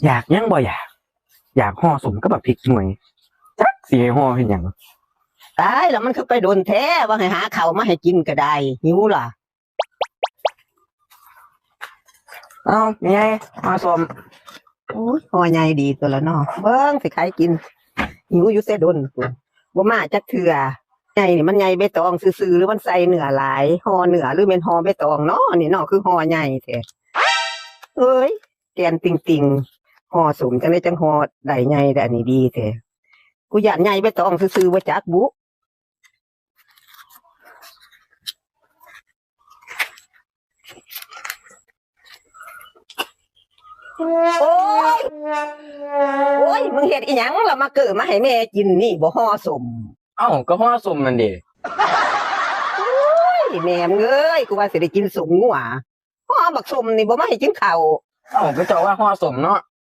อยากยังบ่อยากห่อสมกับแบบพริกหน่วยจักสิให้ห่อเฮ็ดหยังตายแล้วมันคือไปโดนแท้ว่าให้หาข้าวมาให้กินก็ได้หิวล่ะเอ้าแม่ห่อสมโอ้ยห่อใหญ่ดีตัวละเนาะเบิ่งสิใครกินหิวอยู่เสยดนพุ่นบ่มาจักเทื่อใหญ่นี่มันใหญ่ใบตองซื่อๆหรือมันใส่เนื้อหลายห่อเนื้อหรือเป็นห่อใบตองเนาะนี่เนาะคือห่อใหญ่แท้เอ้ยแกนติ่งๆห่อสมจังได๋จังห่อได้ใหญ่แต่อันนี้ดีแท้กูย้านใหญ่ใบตองซื่อๆบ่จักบุ โอ้ยมึงเฮ็ดอีหยังล่ะมาเกิดมาให้แม่กินนี่บ่ห่อสมเอ้าก็ห่อสมนั่นเด้โอ้ยแม่มึงเอ้ยกูว่าสิได้กินสมงัวห่อบักสมนี่บ่มาให้กินข้าวเอ้าก็เจ้าว่าห่อสมเนาะ